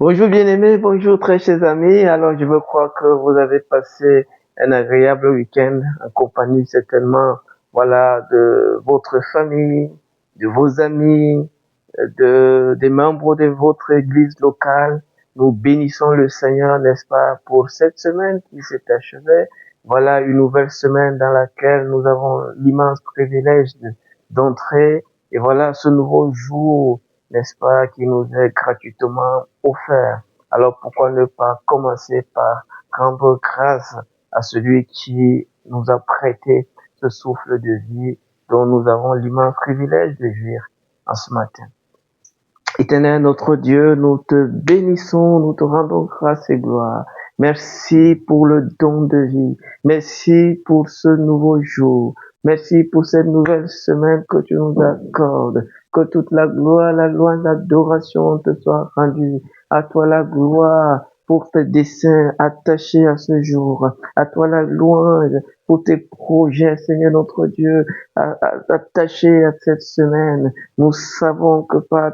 Bonjour bien-aimés, bonjour très chers amis. Alors je veux croire que vous avez passé un agréable week-end en compagnie certainement, voilà, de votre famille, de vos amis, des membres de votre église locale. Nous bénissons le Seigneur, n'est-ce pas, pour cette semaine qui s'est achevée. Voilà une nouvelle semaine dans laquelle nous avons l'immense privilège d'entrer. Et voilà ce nouveau jour, n'est-ce pas, qui nous est gratuitement offert. Alors pourquoi ne pas commencer par rendre grâce à celui qui nous a prêté ce souffle de vie dont nous avons l'immense privilège de jouir en ce matin. Éternel notre Dieu, nous te bénissons, nous te rendons grâce et gloire. Merci pour le don de vie. Merci pour ce nouveau jour. Merci pour cette nouvelle semaine que tu nous accordes. Que toute la gloire, la louange, l'adoration te soit rendue. À toi la gloire pour tes desseins attachés à ce jour. À toi la louange pour tes projets, Seigneur notre Dieu, attachés à cette semaine. Nous savons que par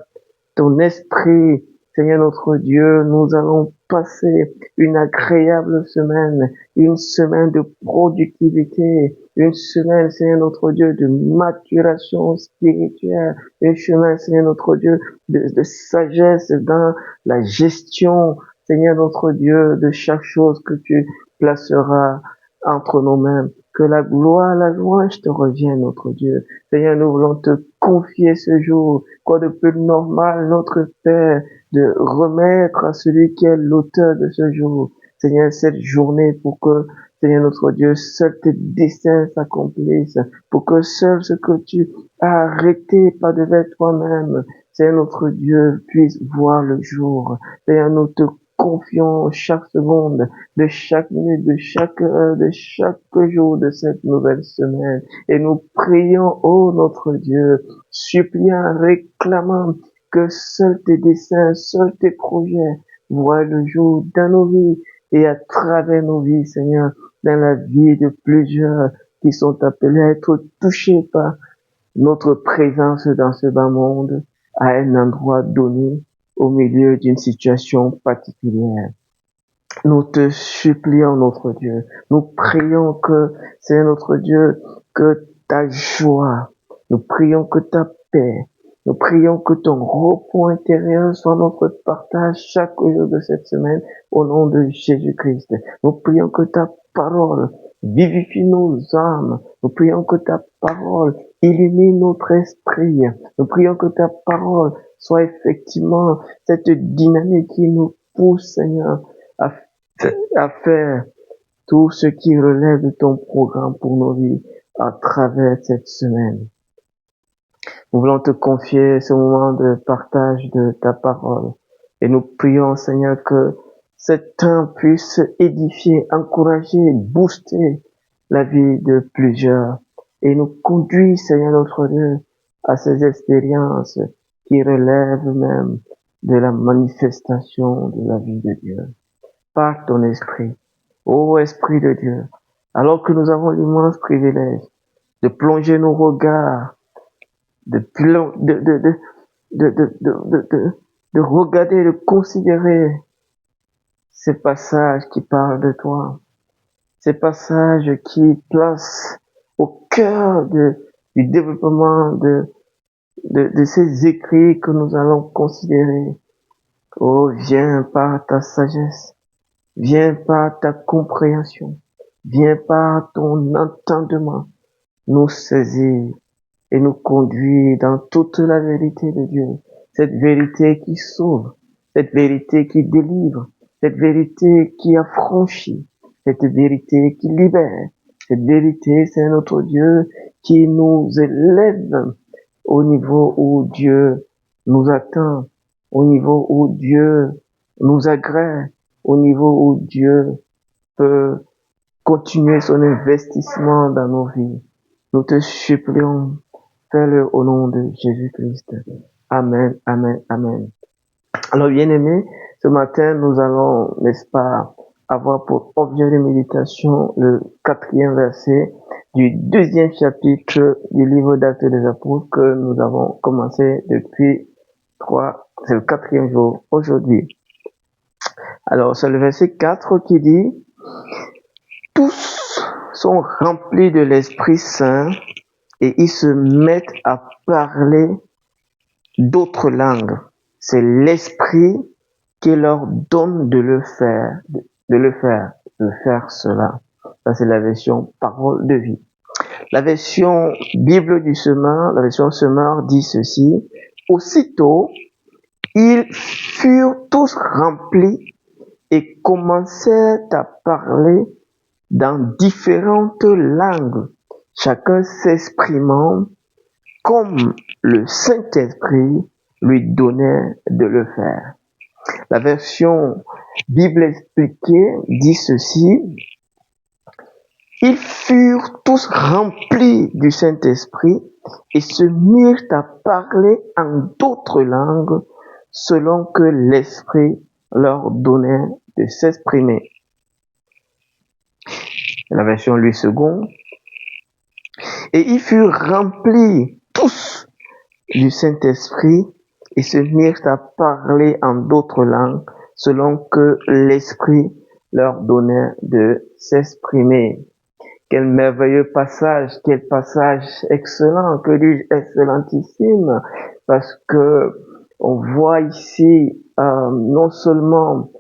ton esprit, Seigneur notre Dieu, nous allons passer une agréable semaine, une semaine de productivité, une semaine, Seigneur notre Dieu, de maturation spirituelle, une semaine, Seigneur notre Dieu, de sagesse dans la gestion, Seigneur notre Dieu, de chaque chose que tu placeras entre nos mains. Que la gloire, la louange te revienne, notre Dieu. Seigneur, nous voulons te confier ce jour. Quoi de plus normal, notre Père, de remettre à celui qui est l'auteur de ce jour, Seigneur, cette journée pour que, Seigneur notre Dieu, seul tes desseins s'accomplissent, pour que seul ce que tu as arrêté par devant toi-même, Seigneur notre Dieu, puisse voir le jour. Seigneur, nous te confions chaque seconde, de chaque minute, de chaque heure, de chaque jour de cette nouvelle semaine. Et nous prions, ô notre Dieu, suppliant, réclamant que seuls tes desseins, seuls tes projets voient le jour dans nos vies et à travers nos vies, Seigneur, dans la vie de plusieurs qui sont appelés à être touchés par notre présence dans ce bas monde à un endroit donné au milieu d'une situation particulière. Nous te supplions, notre Dieu. Nous prions que, c'est notre Dieu, que ta joie, nous prions que ta paix, nous prions que ton repos intérieur soit notre partage chaque jour de cette semaine au nom de Jésus-Christ. Nous prions que ta parole vivifie nos âmes. Nous prions que ta parole illumine notre esprit. Nous prions que ta parole soit effectivement cette dynamique qui nous pousse, Seigneur, à à faire tout ce qui relève de ton programme pour nos vies à travers cette semaine. Nous voulons te confier ce moment de partage de ta parole et nous prions, Seigneur, que cet temps puisse édifier, encourager, booster la vie de plusieurs et nous conduire, Seigneur notre Dieu, à ces expériences qui relèvent même de la manifestation de la vie de Dieu par ton esprit. Ô Esprit de Dieu, alors que nous avons l'immense privilège de plonger nos regards, de, plon- de regarder, de considérer ces passages qui parlent de toi, ces passages qui placent au cœur du développement de ces écrits que nous allons considérer. Oh, viens par ta sagesse, viens par ta compréhension, viens par ton entendement nous saisir et nous conduire dans toute la vérité de Dieu. Cette vérité qui sauve, cette vérité qui délivre, cette vérité qui affranchit, cette vérité qui libère. Cette vérité, c'est notre Dieu qui nous élève au niveau où Dieu nous attend, au niveau où Dieu nous agrée, au niveau où Dieu peut continuer son investissement dans nos vies. Nous te supplions, fais-le au nom de Jésus-Christ. Amen, amen, amen. Alors, bien-aimés, ce matin, nous allons, n'est-ce pas, avoir pour objet de méditation le 4e verset du 2e chapitre du livre d'Actes des Apôtres que nous avons commencé depuis c'est le 4e jour aujourd'hui. Alors, c'est le verset 4 qui dit, tous sont remplis de l'Esprit Saint et ils se mettent à parler d'autres langues. C'est l'Esprit qui leur donne de le faire, de faire cela. Ça, c'est la version parole de vie. La version Bible du semeur, la version semeur dit ceci. Aussitôt, ils furent tous remplis et commencèrent à parler dans différentes langues, chacun s'exprimant comme le Saint-Esprit lui donnait de le faire. La version Bible expliquée dit ceci. Ils furent tous remplis du Saint-Esprit et se mirent à parler en d'autres langues selon que l'Esprit leur donnait de s'exprimer. La version Louis II. Et ils furent remplis tous du Saint-Esprit et se mirent à parler en d'autres langues selon que l'Esprit leur donnait de s'exprimer. Quel merveilleux passage, quel passage excellent, que dis-je excellentissime, parce que on voit ici non seulement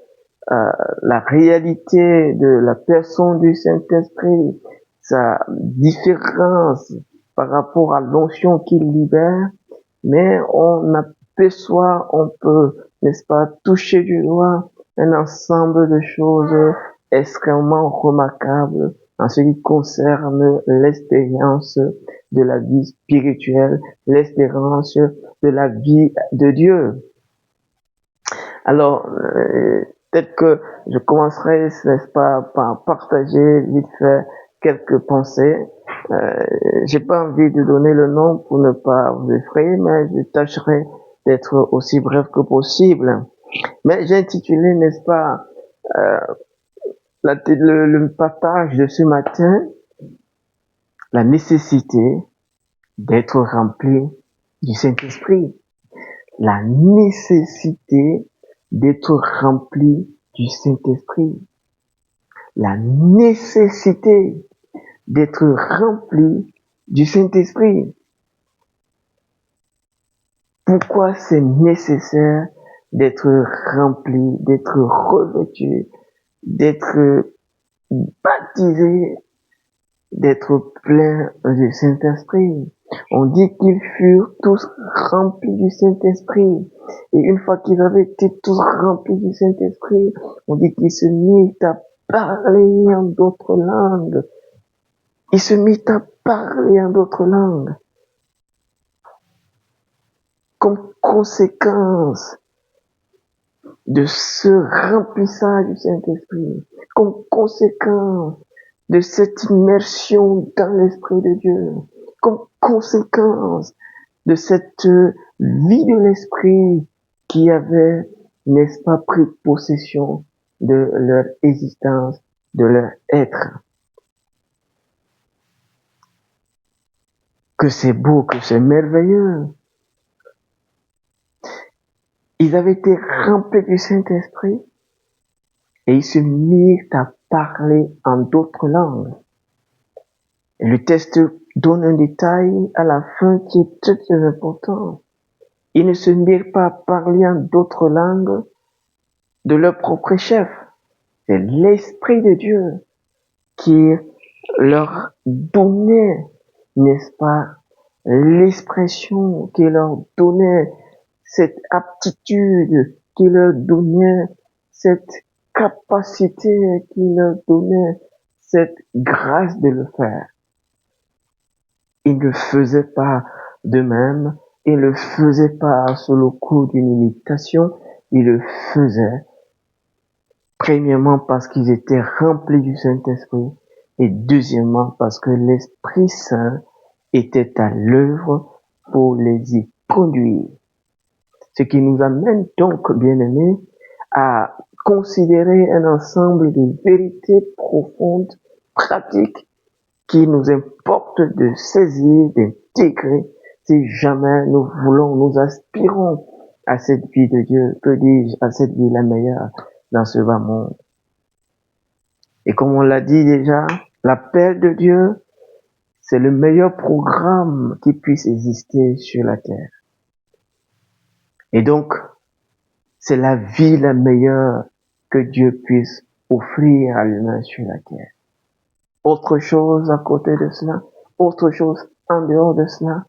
la réalité de la personne du Saint-Esprit, sa différence par rapport à l'onction qu'il libère, mais on aperçoit, on peut, n'est-ce pas, toucher du doigt un ensemble de choses extrêmement remarquables en ce qui concerne l'expérience de la vie spirituelle, l'expérience de la vie de Dieu. Alors, peut-être que je commencerai, n'est-ce pas, par partager vite fait quelques pensées. J'ai pas envie de donner le nom pour ne pas vous effrayer, mais je tâcherai d'être aussi bref que possible. Mais j'ai intitulé, n'est-ce pas, le partage de ce matin, la nécessité d'être rempli du Saint-Esprit. La nécessité d'être rempli du Saint-Esprit. La nécessité d'être rempli du Saint-Esprit. Pourquoi c'est nécessaire d'être rempli, d'être revêtu, d'être baptisé, d'être plein du Saint-Esprit? On dit qu'ils furent tous remplis du Saint-Esprit. Et une fois qu'ils avaient été tous remplis du Saint-Esprit, on dit qu'ils se mirent à parler en d'autres langues. Ils se mirent à parler en d'autres langues. Comme conséquence de ce remplissage du Saint-Esprit, comme conséquence de cette immersion dans l'Esprit de Dieu, comme conséquence de cette vie de l'Esprit qui avait, n'est-ce pas, pris possession de leur existence, de leur être. Que c'est beau, que c'est merveilleux. Ils avaient été remplis du Saint-Esprit et ils se mirent à parler en d'autres langues. Et le texte donne un détail à la fin qui est très très important. Ils ne se mirent pas à parler en d'autres langues de leur propre chef. C'est l'Esprit de Dieu qui leur donnait, n'est-ce pas, l'expression, qui leur donnait cette aptitude, qui leur donnait cette capacité, qui leur donnait cette grâce de le faire. Ils ne faisaient pas de même, ils ne le faisaient pas sous le coup d'une imitation, ils le faisaient premièrement parce qu'ils étaient remplis du Saint-Esprit et deuxièmement parce que l'Esprit Saint était à l'œuvre pour les y conduire. Ce qui nous amène donc, bien-aimés, à considérer un ensemble de vérités profondes, pratiques, qui nous importe de saisir, d'intégrer, si jamais nous voulons, nous aspirons à cette vie de Dieu, que dis-je, à cette vie la meilleure, dans ce bas monde. Et comme on l'a dit déjà, l'appel de Dieu, c'est le meilleur programme qui puisse exister sur la terre. Et donc, c'est la vie la meilleure que Dieu puisse offrir à l'humain sur la terre. Autre chose à côté de cela, autre chose en dehors de cela,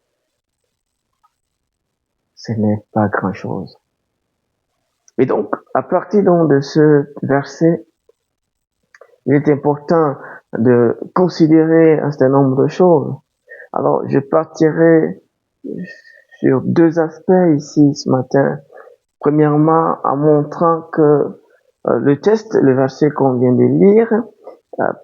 ce n'est pas grand-chose. Et donc, à partir donc de ce verset, il est important de considérer un certain nombre de choses. Alors, je partirai sur deux aspects ici ce matin. Premièrement, en montrant que le texte, le verset qu'on vient de lire,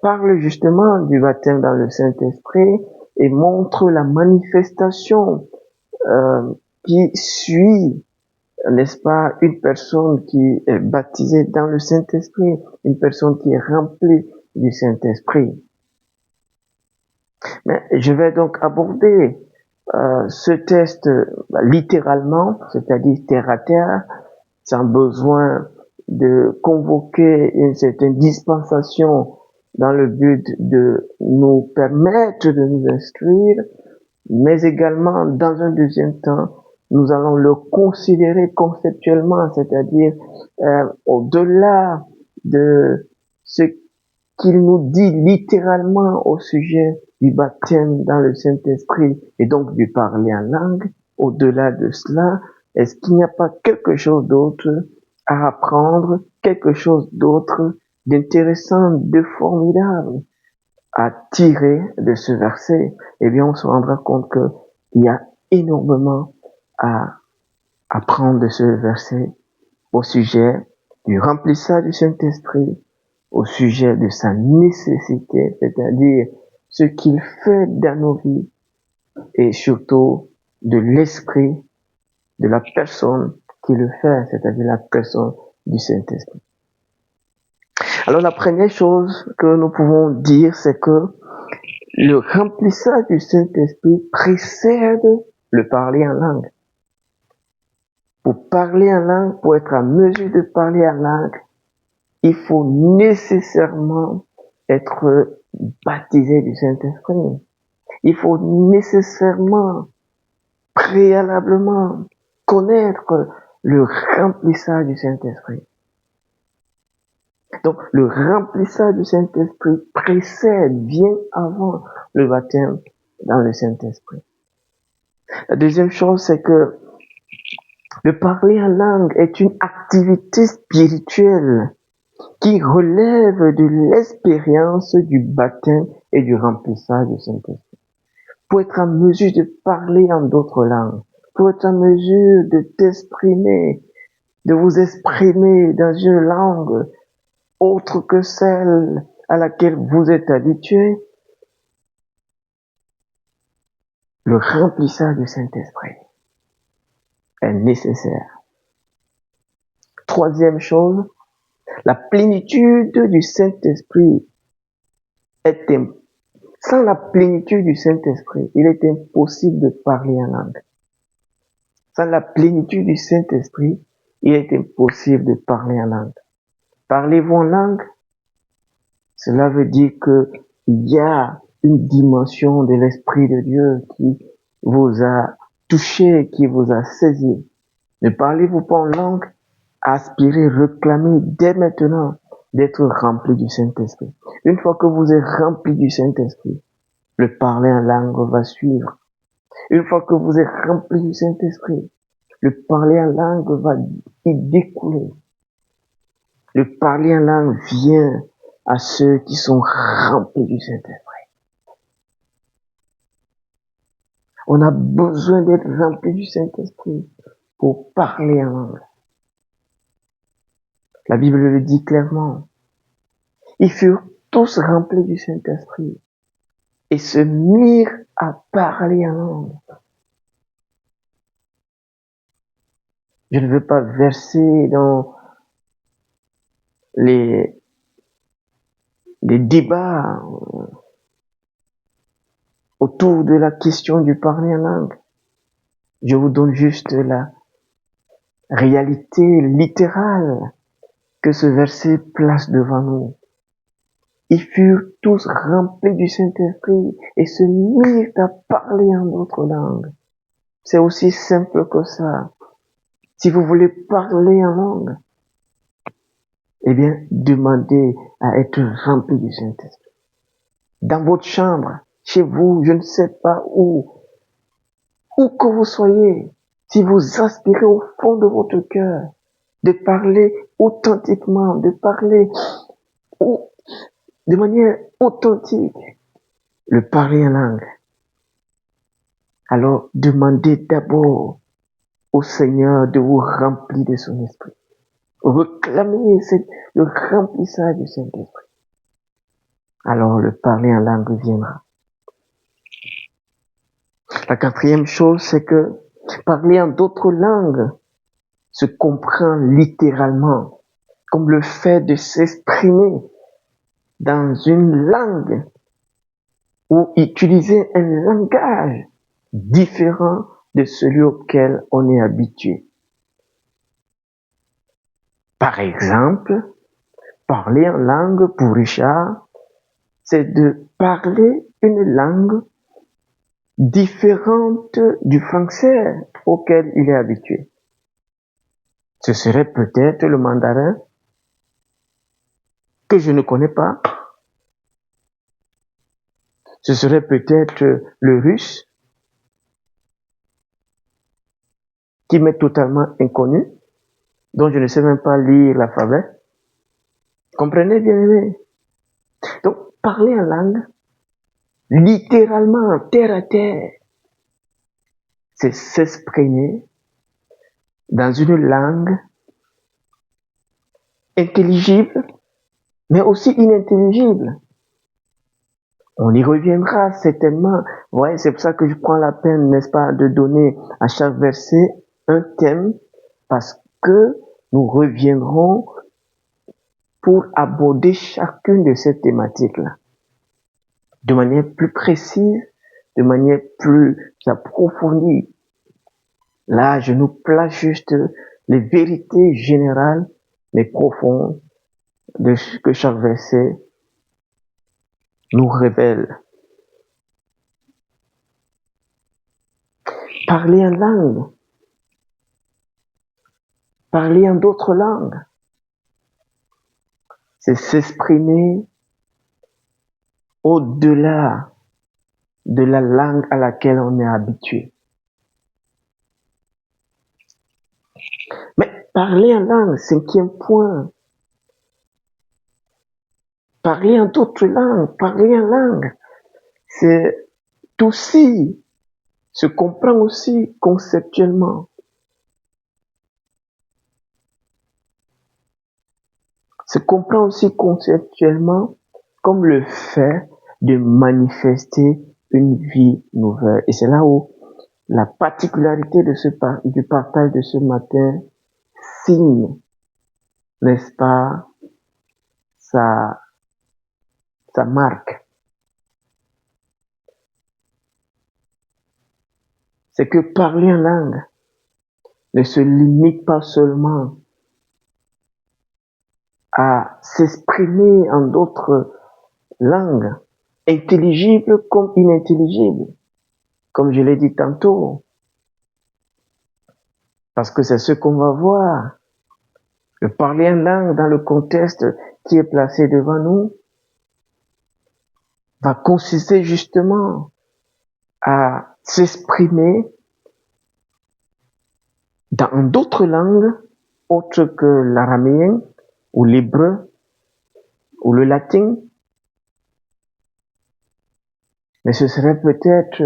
parle justement du baptême dans le Saint-Esprit et montre la manifestation qui suit, n'est-ce pas, une personne qui est baptisée dans le Saint-Esprit, une personne qui est remplie du Saint-Esprit. Mais je vais donc aborder ce texte littéralement, c'est-à-dire terre à terre, sans besoin de convoquer une certaine dispensation dans le but de nous permettre de nous instruire, mais également, dans un deuxième temps, nous allons le considérer conceptuellement, c'est-à-dire au-delà de ce qu'il nous dit littéralement au sujet du baptême dans le Saint-Esprit et donc du parler en langue. Au-delà de cela, est-ce qu'il n'y a pas quelque chose d'autre à apprendre, quelque chose d'autre d'intéressant, de formidable à tirer de ce verset? Eh bien, on se rendra compte qu'il y a énormément à apprendre de ce verset au sujet du remplissage du Saint-Esprit, au sujet de sa nécessité, c'est-à-dire ce qu'il fait dans nos vies, et surtout de l'esprit, de la personne qui le fait, c'est-à-dire la personne du Saint-Esprit. Alors la première chose que nous pouvons dire, c'est que le remplissage du Saint-Esprit précède le parler en langue. Pour parler en langue, pour être en mesure de parler en langue, il faut nécessairement être baptisé du Saint-Esprit. Il faut nécessairement, préalablement, connaître le remplissage du Saint-Esprit. Donc, le remplissage du Saint-Esprit précède, bien avant le baptême dans le Saint-Esprit. La deuxième chose, c'est que le parler en langue est une activité spirituelle qui relève de l'expérience du baptême et du remplissage du Saint-Esprit. Pour être en mesure de parler en d'autres langues, pour être en mesure de t'exprimer, de vous exprimer dans une langue autre que celle à laquelle vous êtes habitué, le remplissage du Saint-Esprit est nécessaire. Troisième chose, la plénitude du Saint-Esprit est sans la plénitude du Saint-Esprit, il est impossible de parler en langue. Sans la plénitude du Saint-Esprit, il est impossible de parler en langue. Parlez-vous en langue? Cela veut dire qu'il y a une dimension de l'Esprit de Dieu qui vous a touché, qui vous a saisi. Ne parlez-vous pas en langue? Aspirez, réclamez dès maintenant d'être rempli du Saint-Esprit. Une fois que vous êtes rempli du Saint-Esprit, le parler en langue va suivre. Une fois que vous êtes rempli du Saint-Esprit, le parler en langue va y découler. Le parler en langue vient à ceux qui sont remplis du Saint-Esprit. On a besoin d'être rempli du Saint-Esprit pour parler en langue. La Bible le dit clairement. Ils furent tous remplis du Saint-Esprit et se mirent à parler en langue. Je ne veux pas verser dans les débats autour de la question du parler en langue. Je vous donne juste la réalité littérale que ce verset place devant nous. Ils furent tous remplis du Saint-Esprit et se mirent à parler en d'autres langues. C'est aussi simple que ça. Si vous voulez parler en langue, eh bien, demandez à être rempli du Saint-Esprit. Dans votre chambre, chez vous, je ne sais pas où que vous soyez, si vous aspirez au fond de votre cœur, de parler authentiquement, de parler de manière authentique, le parler en langue, alors demandez d'abord au Seigneur de vous remplir de son esprit. Réclamez le remplissage du Saint-Esprit. Alors le parler en langue viendra. La quatrième chose, c'est que parler en d'autres langues se comprend littéralement comme le fait de s'exprimer dans une langue ou utiliser un langage différent de celui auquel on est habitué. Par exemple, parler en langue pour Richard, c'est de parler une langue différente du français auquel il est habitué. Ce serait peut-être le mandarin que je ne connais pas. Ce serait peut-être le russe qui m'est totalement inconnu, dont je ne sais même pas lire l'alphabet. Comprenez bien aimé? Donc, parler en langue, littéralement, terre à terre, c'est s'exprimer dans une langue intelligible, mais aussi inintelligible. On y reviendra certainement. Ouais, c'est pour ça que je prends la peine, n'est-ce pas, de donner à chaque verset un thème, parce que nous reviendrons pour aborder chacune de ces thématiques-là de manière plus précise, de manière plus approfondie. Là, je nous place juste les vérités générales, mais profondes, de ce que chaque verset nous révèle. Parler en langue, parler en d'autres langues, c'est s'exprimer au-delà de la langue à laquelle on est habitué. Mais parler en langue, cinquième point, parler en d'autres langues, parler en langue, c'est aussi, se comprend aussi conceptuellement. Se comprend aussi conceptuellement comme le fait de manifester une vie nouvelle. Et c'est là où la particularité du partage de ce matin signe, n'est-ce pas, sa marque. C'est que parler en langue ne se limite pas seulement à s'exprimer en d'autres langues, intelligibles comme inintelligibles, comme je l'ai dit tantôt, parce que c'est ce qu'on va voir. Le parler en langue dans le contexte qui est placé devant nous va consister justement à s'exprimer dans d'autres langues autres que l'araméen ou l'hébreu ou le latin. Mais ce serait peut-être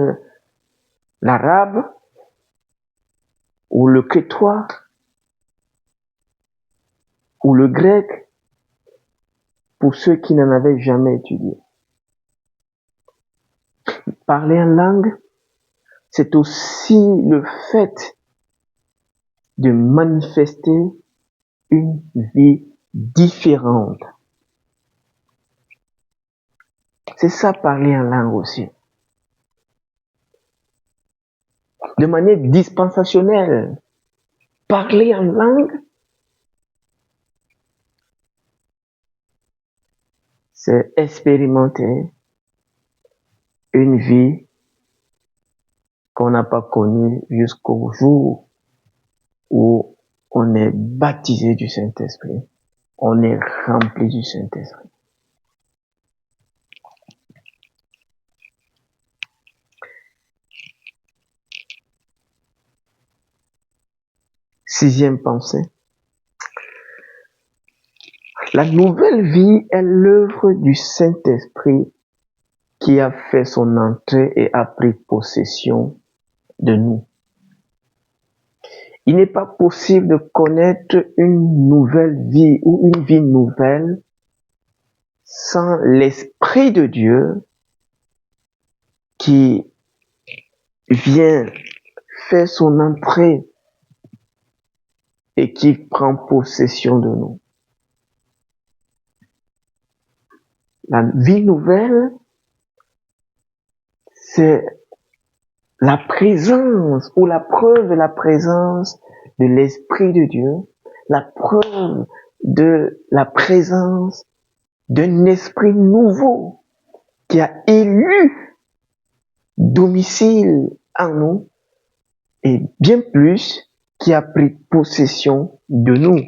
l'arabe ou le crétois ou le grec pour ceux qui n'en avaient jamais étudié. Parler en langue, c'est aussi le fait de manifester une vie différente. C'est ça, parler en langue aussi. De manière dispensationnelle. Parler en langue, c'est expérimenter une vie qu'on n'a pas connue jusqu'au jour où on est baptisé du Saint-Esprit, on est rempli du Saint-Esprit. Sixième pensée. La nouvelle vie est l'œuvre du Saint-Esprit qui a fait son entrée et a pris possession de nous. Il n'est pas possible de connaître une nouvelle vie ou une vie nouvelle sans l'Esprit de Dieu qui vient faire son entrée et qui prend possession de nous. La vie nouvelle, c'est la présence ou la preuve de la présence de l'Esprit de Dieu, la preuve de la présence d'un esprit nouveau qui a élu domicile en nous et bien plus qui a pris possession de nous.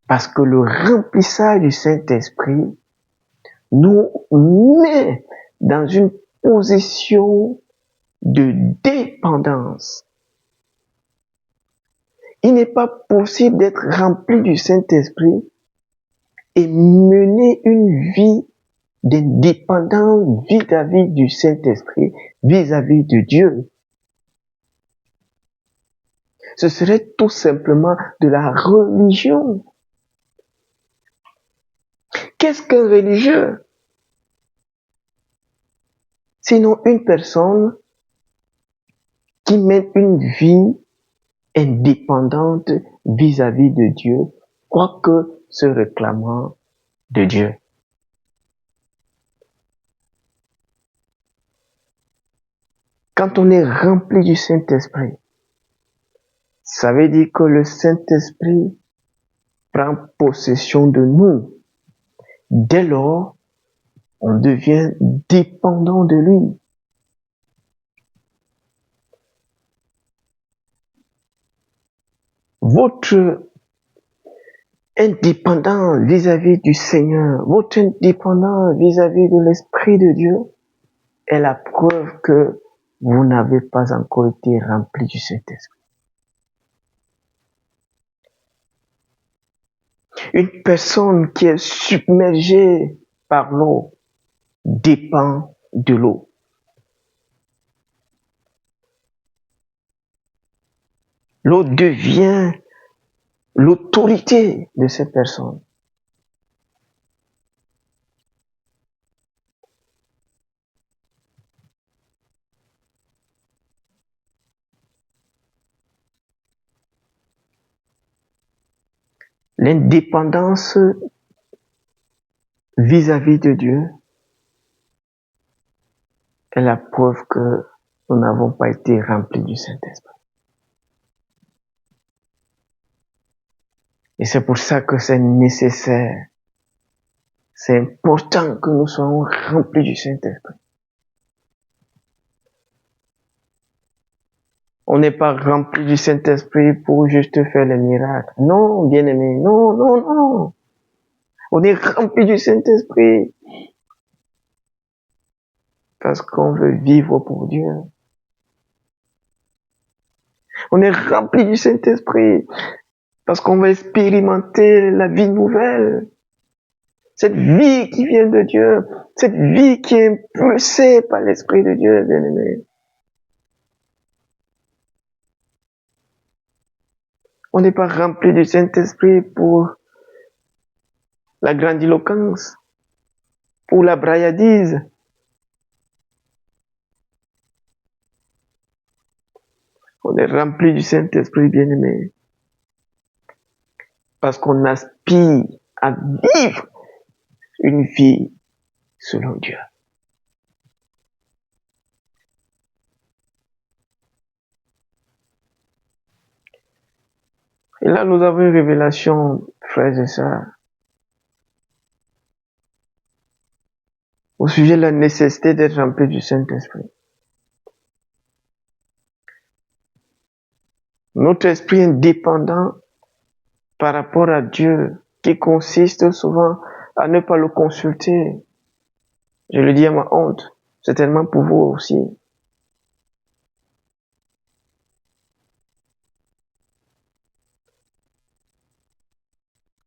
Parce que le remplissage du Saint-Esprit nous met dans une position de dépendance. Il n'est pas possible d'être rempli du Saint-Esprit et mener une vie d'indépendance vis-à-vis du Saint-Esprit, vis-à-vis de Dieu. Ce serait tout simplement de la religion. Qu'est-ce qu'un religieux? Sinon une personne qui mène une vie indépendante vis-à-vis de Dieu, quoique se réclamant de Dieu. Quand on est rempli du Saint-Esprit, ça veut dire que le Saint-Esprit prend possession de nous. Dès lors, on devient dépendant de lui. Votre indépendance vis-à-vis du Seigneur, votre indépendance vis-à-vis de l'Esprit de Dieu est la preuve que vous n'avez pas encore été rempli du Saint-Esprit. Une personne qui est submergée par l'eau dépend de l'eau. L'eau devient l'autorité de cette personne. L'indépendance vis-à-vis de Dieu est la preuve que nous n'avons pas été remplis du Saint-Esprit. Et c'est pour ça que c'est nécessaire, c'est important que nous soyons remplis du Saint-Esprit. On n'est pas rempli du Saint-Esprit pour juste faire les miracles. Non, bien-aimé, non, non, non. On est rempli du Saint-Esprit parce qu'on veut vivre pour Dieu. On est rempli du Saint-Esprit parce qu'on veut expérimenter la vie nouvelle. Cette vie qui vient de Dieu, cette vie qui est impulsée par l'Esprit de Dieu, bien-aimé. On n'est pas rempli du Saint-Esprit pour la grandiloquence, pour la brailladise. On est rempli du Saint-Esprit, bien-aimé, parce qu'on aspire à vivre une vie selon Dieu. Et là, nous avons une révélation, frères et sœurs. au sujet de la nécessité d'être rempli du Saint-Esprit. Notre esprit indépendant par rapport à Dieu, qui consiste souvent à ne pas le consulter. Je le dis à ma honte, certainement pour vous aussi.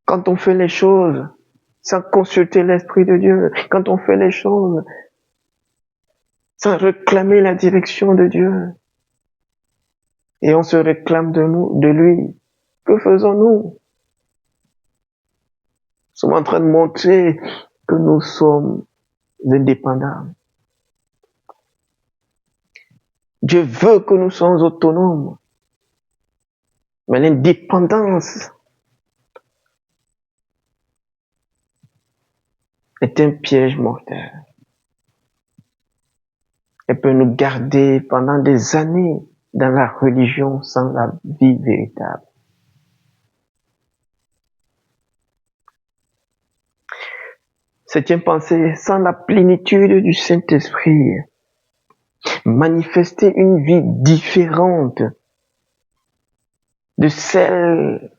Quand on fait les choses sans consulter l'Esprit de Dieu, quand on fait les choses sans réclamer la direction de Dieu, et on se réclame de lui, que faisons-nous? Nous sommes en train de montrer que nous sommes indépendants. Dieu veut que nous soyons autonomes, mais l'indépendance est un piège mortel. Elle peut nous garder pendant des années dans la religion sans la vie véritable. Septième pensée, sans la plénitude du Saint-Esprit, manifester une vie différente de celle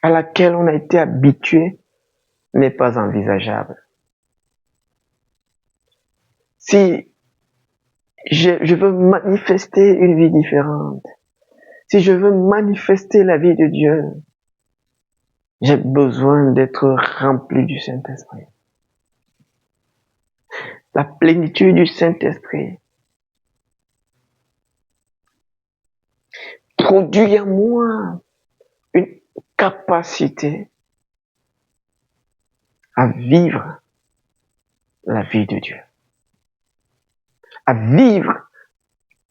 à laquelle on a été habitué n'est pas envisageable. Si je veux manifester une vie différente, si je veux manifester la vie de Dieu, j'ai besoin d'être rempli du Saint-Esprit. La plénitude du Saint-Esprit produit en moi une capacité à vivre la vie de Dieu, à vivre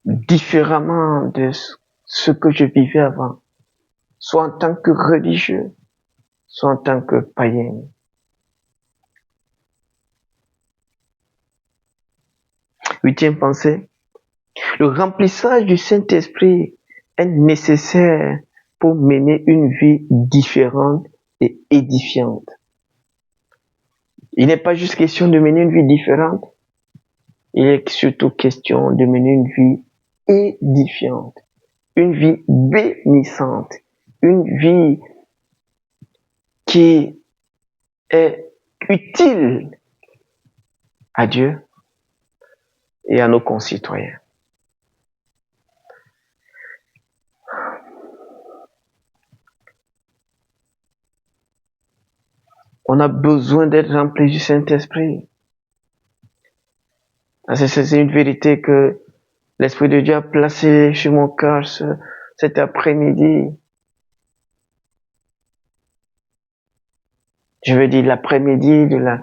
différemment de ce que je vivais avant, soit en tant que religieux, soit en tant que païen. Huitième pensée, le remplissage du Saint-Esprit est nécessaire pour mener une vie différente et édifiante. Il n'est pas juste question de mener une vie différente, il est surtout question de mener une vie édifiante, une vie bénissante, une vie qui est utile à Dieu et à nos concitoyens. On a besoin d'être rempli du Saint-Esprit. C'est une vérité que l'Esprit de Dieu a placée sur mon cœur cet après-midi. Je veux dire l'après-midi de la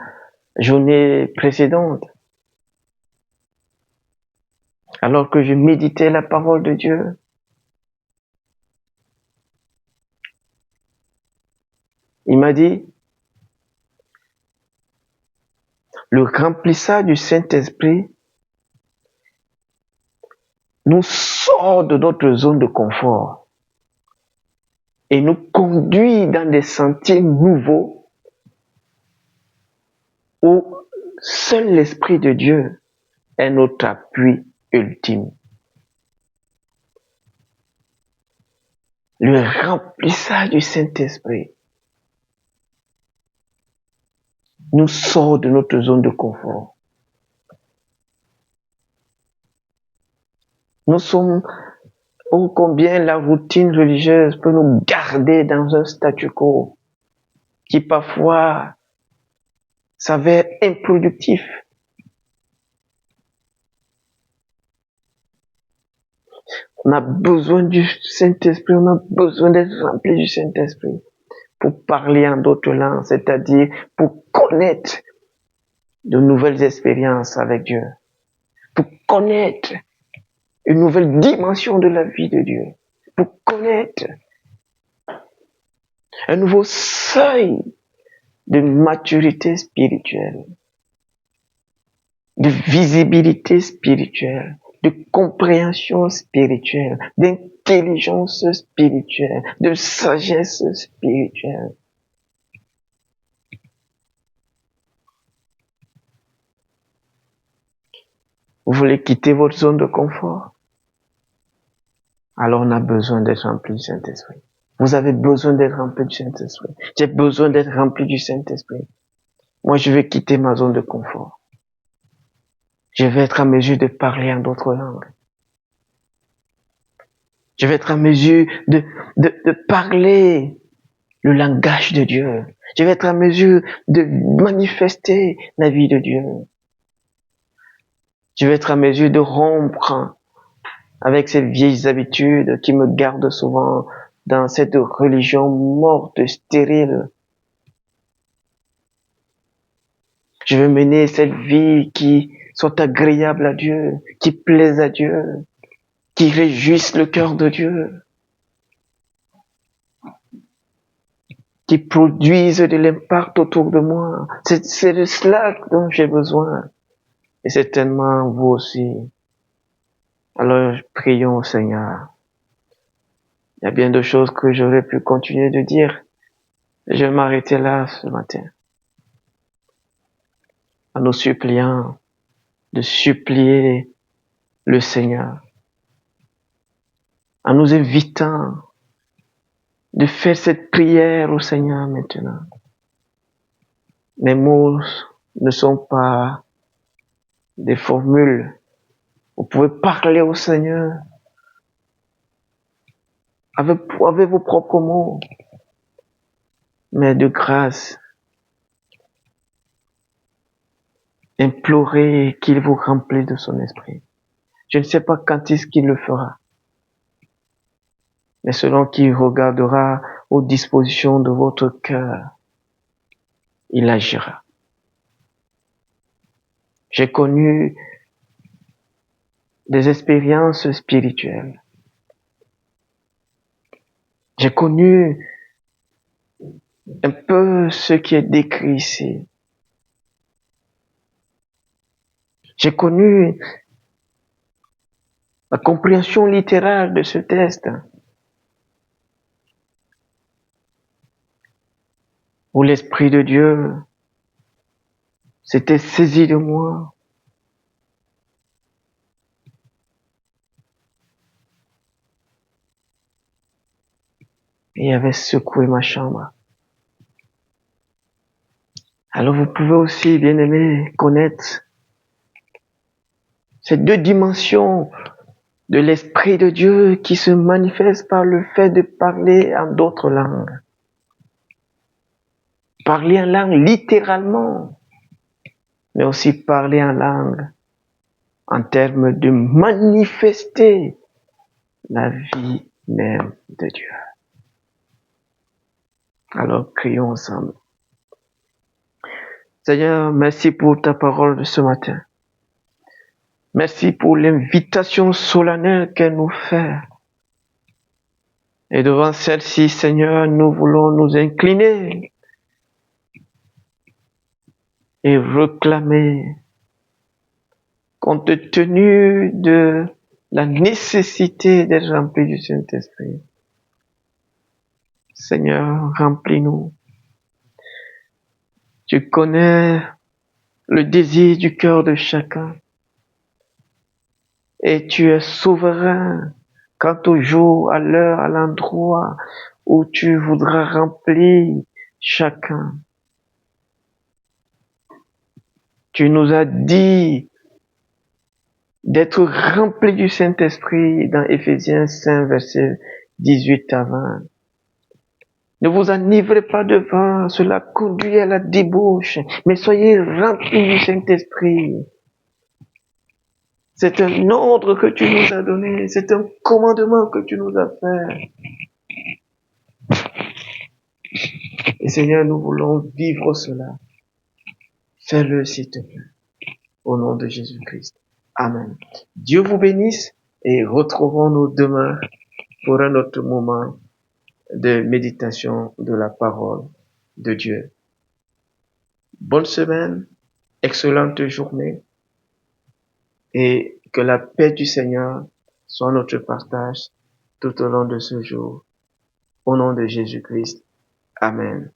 journée précédente. Alors que je méditais la parole de Dieu. Il m'a dit, le remplissage du Saint-Esprit nous sort de notre zone de confort et nous conduit dans des sentiers nouveaux où seul l'Esprit de Dieu est notre appui ultime. Le remplissage du Saint-Esprit nous sort de notre zone de confort. Nous sommes, ô combien la routine religieuse peut nous garder dans un statu quo qui parfois s'avère improductif. On a besoin du Saint-Esprit, on a besoin d'être rempli du Saint-Esprit pour parler en d'autres langues, c'est-à-dire pour connaître de nouvelles expériences avec Dieu, pour connaître une nouvelle dimension de la vie de Dieu, pour connaître un nouveau seuil de maturité spirituelle, de visibilité spirituelle, de compréhension spirituelle, d'intelligence spirituelle, de sagesse spirituelle. Vous voulez quitter votre zone de confort? Alors on a besoin d'être rempli du Saint-Esprit. Vous avez besoin d'être rempli du Saint-Esprit. J'ai besoin d'être rempli du Saint-Esprit. Moi, je vais quitter ma zone de confort. Je vais être en mesure de parler en d'autres langues. Je vais être en mesure de parler le langage de Dieu. Je vais être en mesure de manifester la vie de Dieu. Je vais être en mesure de rompre avec ces vieilles habitudes qui me gardent souvent dans cette religion morte, stérile. Je veux mener cette vie qui soit agréable à Dieu, qui plaise à Dieu, qui réjouisse le cœur de Dieu, qui produise de l'impact autour de moi. C'est de cela dont j'ai besoin. Et certainement vous aussi. Alors prions au Seigneur. Il y a bien de choses que j'aurais pu continuer de dire. Je vais m'arrêter là ce matin. En nous suppliant de supplier le Seigneur. En nous invitant de faire cette prière au Seigneur maintenant. Mes mots ne sont pas des formules. Vous pouvez parler au Seigneur avec vos propres mots, mais de grâce, implorez qu'il vous remplisse de son esprit. Je ne sais pas quand est-ce qu'il le fera, mais selon qu'il regardera aux dispositions de votre cœur, il agira. J'ai connu des expériences spirituelles. J'ai connu un peu ce qui est décrit ici. J'ai connu la compréhension littérale de ce texte, où l'Esprit de Dieu s'était saisi de moi. Et avait secoué ma chambre. Alors vous pouvez aussi, bien aimé, connaître ces deux dimensions de l'Esprit de Dieu qui se manifestent par le fait de parler en d'autres langues. Parler en langue littéralement, mais aussi parler en langue en termes de manifester la vie même de Dieu. Alors prions ensemble. Seigneur, merci pour ta parole de ce matin. Merci pour l'invitation solennelle qu'elle nous fait. Et devant celle-ci, Seigneur, nous voulons nous incliner et réclamer, compte tenu de la nécessité d'être rempli du Saint-Esprit. Seigneur, remplis-nous. Tu connais le désir du cœur de chacun. Et tu es souverain quant au jour, à l'heure, à l'endroit où tu voudras remplir chacun. Tu nous as dit d'être remplis du Saint-Esprit dans Éphésiens 5, versets 18 à 20. Ne vous enivrez pas de vin, cela conduit à la débauche, mais soyez remplis du Saint-Esprit. C'est un ordre que tu nous as donné, c'est un commandement que tu nous as fait. Et Seigneur, nous voulons vivre cela. Fais-le s'il te plaît. Au nom de Jésus-Christ. Amen. Dieu vous bénisse et retrouvons-nous demain pour un autre moment de méditation de la parole de Dieu. Bonne semaine, excellente journée et que la paix du Seigneur soit notre partage tout au long de ce jour. Au nom de Jésus-Christ. Amen.